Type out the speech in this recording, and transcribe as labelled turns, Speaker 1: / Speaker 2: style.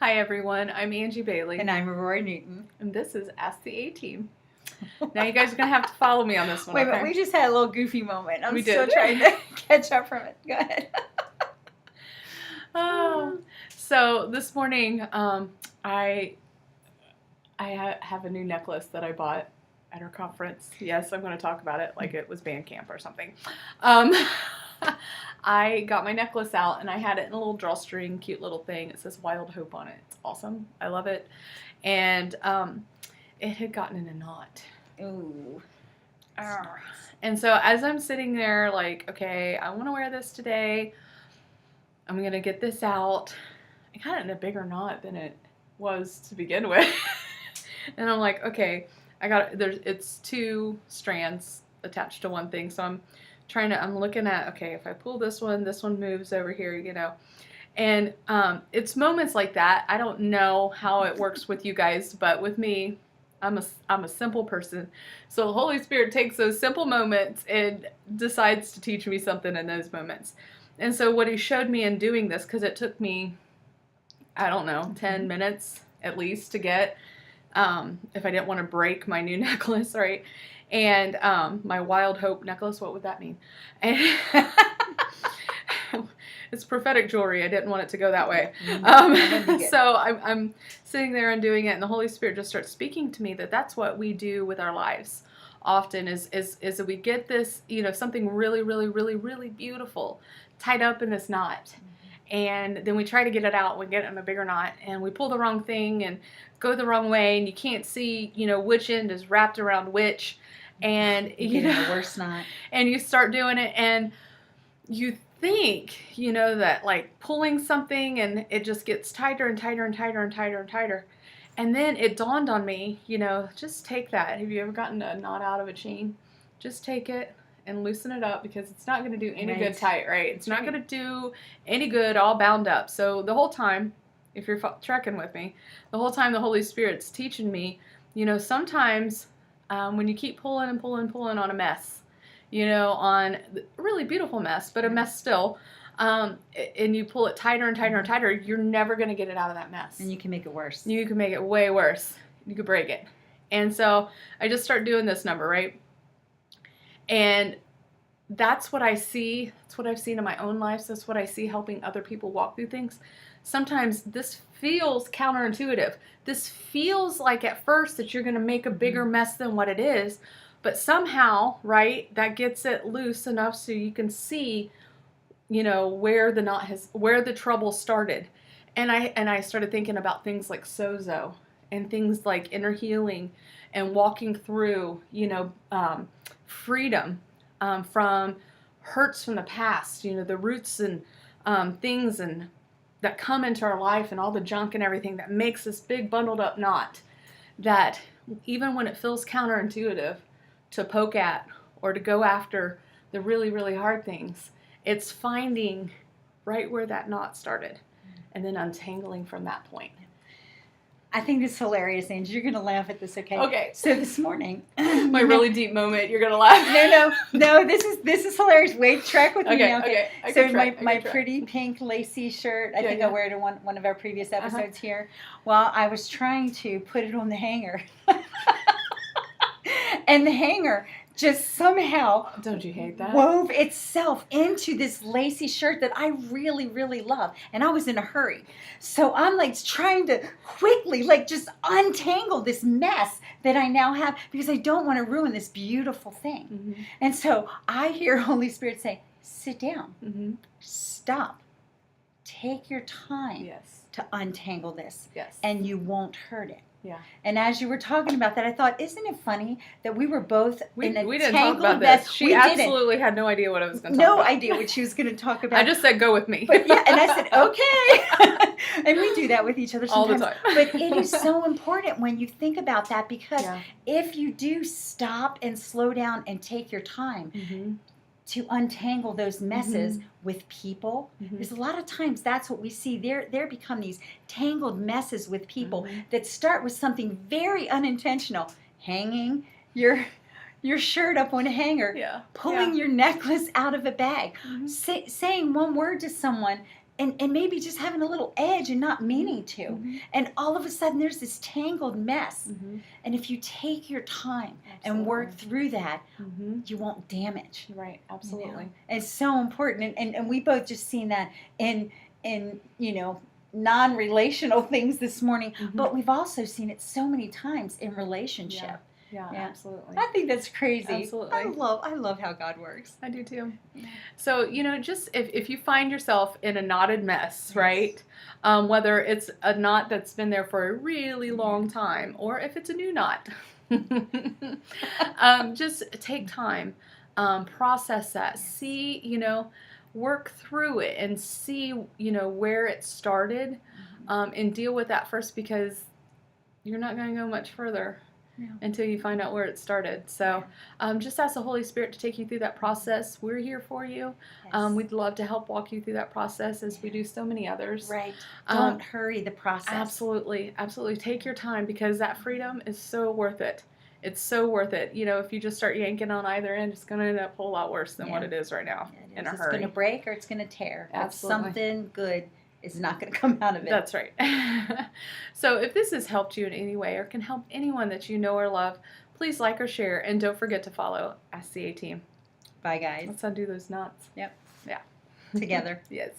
Speaker 1: Hi everyone, I'm Angie Bailey.
Speaker 2: And I'm Aurora Newton.
Speaker 1: And this is Ask the A-Team. Now you guys are going to have to follow me on this one,
Speaker 2: Wait,
Speaker 1: okay?
Speaker 2: but we just had a little goofy moment. I'm
Speaker 1: We
Speaker 2: still
Speaker 1: did.
Speaker 2: trying to catch up from it. Go ahead.
Speaker 1: So this morning, I have a new necklace that I bought at our conference. Yes, I'm going to talk about it like it was band camp or something. I got my necklace out and I had it in a little drawstring, cute little thing. It says Wild Hope on it. It's awesome. I love it. And it had gotten in a knot.
Speaker 2: Ooh.
Speaker 1: And so as I'm sitting there like, okay, I want to wear this today. I'm going to get this out. I got it in a bigger knot than it was to begin with. And I'm like, okay, it's 2 strands attached to one thing. So I'm looking at, okay, if I pull this one moves over here, you know. And it's moments like that. I don't know how it works with you guys, but with me, I'm a simple person. So the Holy Spirit takes those simple moments and decides to teach me something in those moments. And so what he showed me in doing this, because it took me, I don't know, 10 minutes at least to get, if I didn't want to break my new necklace, right? And my Wild Hope necklace, what would that mean? And it's prophetic jewelry. I didn't want it to go that way. So I'm sitting there and doing it, and the Holy Spirit just starts speaking to me that's what we do with our lives often is that we get this, you know, something really, really, really, really beautiful tied up in this knot. And then we try to get it out, we get it in a bigger knot, and we pull the wrong thing and go the wrong way, and you can't see, you know, which end is wrapped around which, and you know,
Speaker 2: the worst knot.
Speaker 1: And you start doing it, and you think, you know, that like pulling something, and it just gets tighter and tighter and tighter and tighter and tighter. And then it dawned on me, you know, just take that. Have you ever gotten a knot out of a chain? Just take it and loosen it up, because it's not going to do any good tight, right? It's not going to do any good all bound up. So the whole time, if you're trekking with me, the whole time the Holy Spirit's teaching me, you know, sometimes when you keep pulling and pulling and pulling on a mess, you know, on a really beautiful mess, but a mess still, and you pull it tighter and tighter and tighter, you're never going to get it out of that mess.
Speaker 2: And you can make it worse.
Speaker 1: You can make it way worse. You could break it. And so I just start doing this number, right? And that's what I see. That's what I've seen in my own life. That's what I see helping other people walk through things. Sometimes this feels counterintuitive. This feels like at first that you're going to make a bigger mess than what it is. But somehow, right, that gets it loose enough so you can see, you know, where the trouble started. And I started thinking about things like sozo and things like inner healing and walking through, you know, freedom from hurts from the past, you know, the roots and things and that come into our life and all the junk and everything that makes this big bundled up knot that even when it feels counterintuitive to poke at or to go after the really, really hard things, it's finding right where that knot started and then untangling from that point.
Speaker 2: I think this is hilarious, Angie. You're going to laugh at this, okay?
Speaker 1: Okay.
Speaker 2: So this morning.
Speaker 1: My really deep moment, you're going to laugh.
Speaker 2: No, this is hilarious. Wait, track with me now.
Speaker 1: Okay.
Speaker 2: So my pretty pink lacy shirt, I think I wear it in one of our previous episodes here. Well, I was trying to put it on the hanger. And the hanger just somehow,
Speaker 1: don't you hate that,
Speaker 2: wove itself into this lacy shirt that I really, really love. And I was in a hurry. So I'm like trying to quickly like just untangle this mess that I now have because I don't want to ruin this beautiful thing. Mm-hmm. And so I hear Holy Spirit say, sit down, stop, take your time to untangle this, and you won't hurt it.
Speaker 1: Yeah.
Speaker 2: And as you were talking about that, I thought, isn't it funny that we were both in a
Speaker 1: we didn't talk about
Speaker 2: mess.
Speaker 1: This. She absolutely had no idea what I was going to
Speaker 2: talk
Speaker 1: about.
Speaker 2: No idea what she was going to talk about.
Speaker 1: I just said, go with me.
Speaker 2: But yeah, and I said, okay. And we do that with each other sometimes.
Speaker 1: All the time.
Speaker 2: But it is so important when you think about that because if you do stop and slow down and take your time, to untangle those messes with people. Because a lot of times that's what we see. There become these tangled messes with people that start with something very unintentional. Hanging your shirt up on a hanger, pulling your necklace out of a bag, saying one word to someone and maybe just having a little edge and not meaning to.
Speaker 1: Mhm.
Speaker 2: And all of a sudden there's this tangled mess.
Speaker 1: Mhm.
Speaker 2: And if you take your time and work through that,
Speaker 1: Mhm.
Speaker 2: you won't damage.
Speaker 1: Right,
Speaker 2: You know?
Speaker 1: absolutely.
Speaker 2: It's so important. And we both just seen that in non-relational things this morning,
Speaker 1: Mhm.
Speaker 2: but we've also seen it so many times in relationship.
Speaker 1: Yeah,
Speaker 2: Yeah.
Speaker 1: absolutely.
Speaker 2: I think that's crazy.
Speaker 1: Absolutely.
Speaker 2: I love how God works.
Speaker 1: I do too.
Speaker 2: Yeah.
Speaker 1: So, just if you find yourself in a knotted mess,
Speaker 2: Yes.
Speaker 1: right? Whether it's a knot that's been there for a really long time or if it's a new knot, just take time, process that, see, work through it and see, where it started, and deal with that first because you're not going to go much further.
Speaker 2: No.
Speaker 1: Until you find out where it started. So just ask the Holy Spirit to take you through that process. We're here for you.
Speaker 2: Yes.
Speaker 1: We'd love to help walk you through that process as we do so many others.
Speaker 2: Right.
Speaker 1: Um,
Speaker 2: Don't hurry the process.
Speaker 1: Absolutely. Absolutely. Take your time because that freedom is so worth it. It's so worth it. If you just start yanking on either end, it's going to end up a whole lot worse than what it is right now in a
Speaker 2: It's
Speaker 1: hurry.
Speaker 2: going to break or it's going to tear. But
Speaker 1: Absolutely.
Speaker 2: something good is not going to come out of it.
Speaker 1: That's right. So if this has helped you in any way or can help anyone that you know or love, please like or share and don't forget to follow SCA Team.
Speaker 2: Bye, guys.
Speaker 1: Let's undo those knots.
Speaker 2: Yep.
Speaker 1: Yeah.
Speaker 2: Together.
Speaker 1: Yes.